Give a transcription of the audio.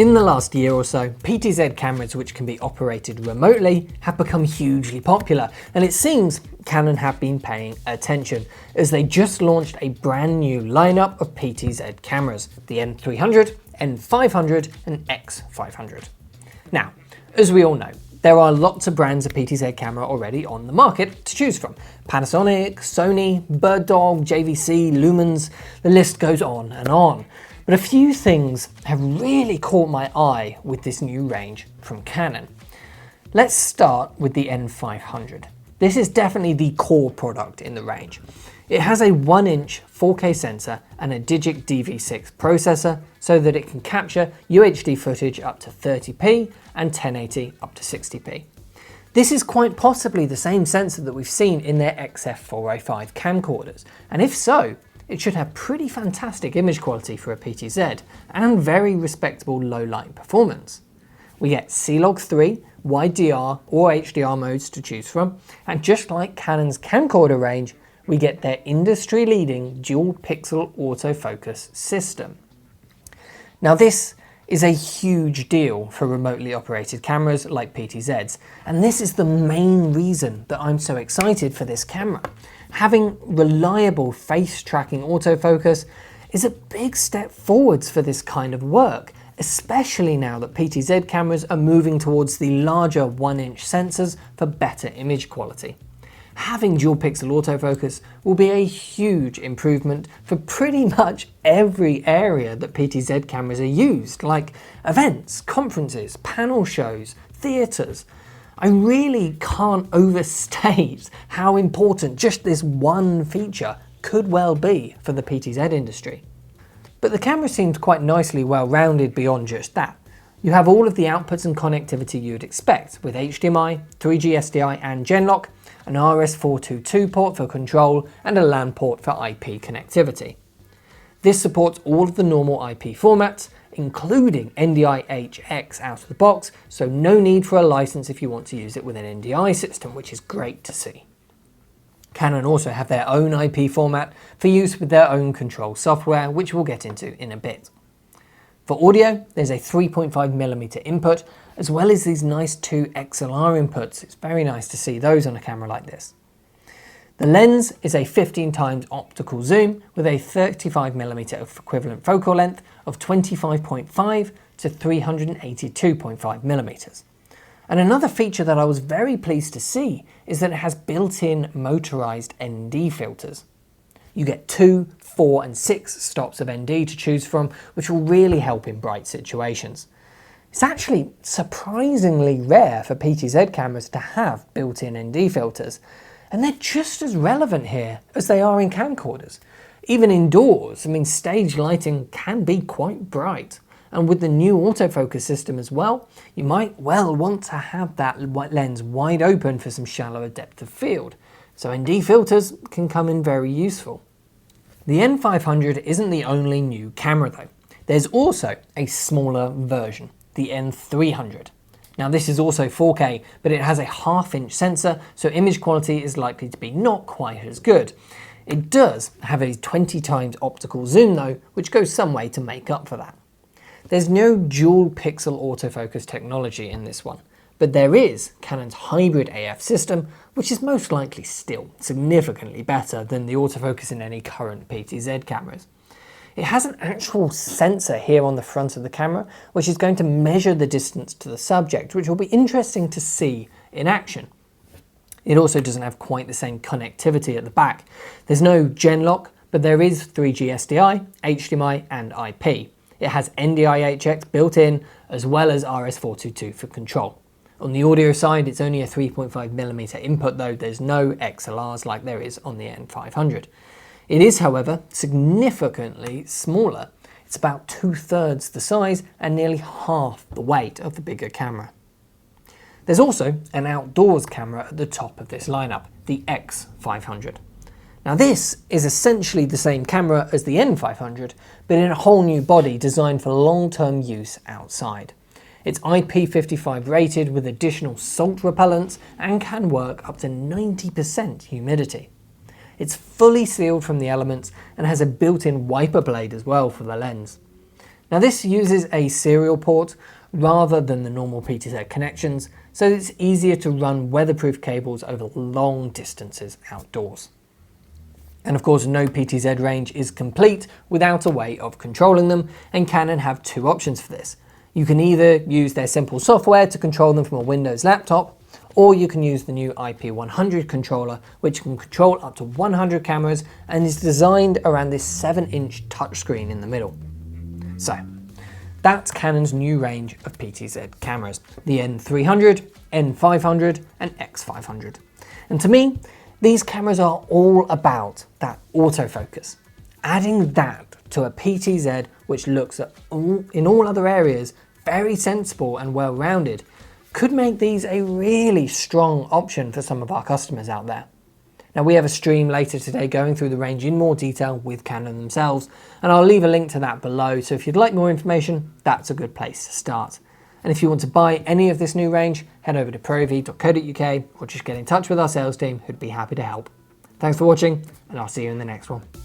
In the last year or so, PTZ cameras which can be operated remotely have become hugely popular, and it seems Canon have been paying attention as they just launched a brand new lineup of PTZ cameras, the N300, N500 and X500. Now, as we all know, there are lots of brands of PTZ camera already on the market to choose from. Panasonic, Sony, BirdDog, JVC, Lumens, the list goes on and on. But a few things have really caught my eye with this new range from Canon. Let's start with the N500. This is definitely the core product in the range. It has a 1-inch 4K sensor and a Digic DV6 processor so that it can capture UHD footage up to 30p and 1080 up to 60p. This is quite possibly the same sensor that we've seen in their XF405 camcorders, and if so, it should have pretty fantastic image quality for a PTZ and very respectable low light performance. We get C-Log 3, YDR or HDR modes to choose from, and just like Canon's camcorder range, we get their industry-leading dual pixel autofocus system. Now this is a huge deal for remotely operated cameras like PTZs, and this is the main reason that I'm so excited for this camera. Having reliable face tracking autofocus is a big step forwards for this kind of work, especially now that PTZ cameras are moving towards the larger 1-inch sensors for better image quality. Having dual pixel autofocus will be a huge improvement for pretty much every area that PTZ cameras are used, like events, conferences, panel shows, theatres. I really can't overstate how important just this one feature could well be for the PTZ industry. But the camera seems quite nicely well-rounded beyond just that. You have all of the outputs and connectivity you'd expect, with HDMI, 3G SDI and Genlock, an RS422 port for control, and a LAN port for IP connectivity. This supports all of the normal IP formats, including NDI-HX out of the box, so no need for a license if you want to use it with an NDI system, which is great to see. Canon also have their own IP format for use with their own control software, which we'll get into in a bit. For audio, there's a 3.5mm input, as well as these nice two XLR inputs. It's very nice to see those on a camera like this. The lens is a 15x optical zoom with a 35mm equivalent focal length of 25.5 to 382.5mm. And another feature that I was very pleased to see is that it has built-in motorized ND filters. You get 2, 4 and 6 stops of ND to choose from, which will really help in bright situations. It's actually surprisingly rare for PTZ cameras to have built-in ND filters, and they're just as relevant here as they are in camcorders. Even indoors, stage lighting can be quite bright, and with the new autofocus system as well, you might well want to have that lens wide open for some shallower depth of field, so ND filters can come in very useful. The N500 isn't the only new camera though. There's also a smaller version, the N300. Now this is also 4K, but it has a 1/2-inch sensor, so image quality is likely to be not quite as good. It does have a 20x optical zoom though, which goes some way to make up for that. There's no dual pixel autofocus technology in this one, but there is Canon's hybrid AF system, which is most likely still significantly better than the autofocus in any current PTZ cameras. It has an actual sensor here on the front of the camera, which is going to measure the distance to the subject, which will be interesting to see in action. It also doesn't have quite the same connectivity at the back. There's no Genlock, but there is 3G SDI, HDMI and IP. It has NDI-HX built in, as well as RS422 for control. On the audio side, it's only a 3.5mm input though, there's no XLRs like there is on the N500. It is, however, significantly smaller. It's about 2/3 the size and nearly half the weight of the bigger camera. There's also an outdoors camera at the top of this lineup, the X500. Now this is essentially the same camera as the N500, but in a whole new body designed for long-term use outside. It's IP55 rated with additional salt repellents and can work up to 90% humidity. It's fully sealed from the elements and has a built-in wiper blade as well for the lens. Now this uses a serial port rather than the normal PTZ connections, so it's easier to run weatherproof cables over long distances outdoors. And of course, no PTZ range is complete without a way of controlling them, and Canon have two options for this. You can either use their simple software to control them from a Windows laptop, or you can use the new IP100 controller, which can control up to 100 cameras and is designed around this 7-inch touchscreen in the middle. So, that's Canon's new range of PTZ cameras, the N300, N500 and X500. And to me, these cameras are all about that autofocus. Adding that to a PTZ which looks at in all other areas very sensible and well-rounded could make these a really strong option for some of our customers out there. Now we have a stream later today going through the range in more detail with Canon themselves, and I'll leave a link to that below, so if you'd like more information, that's a good place to start. And if you want to buy any of this new range, head over to proav.co.uk or just get in touch with our sales team who'd be happy to help. Thanks for watching, and I'll see you in the next one.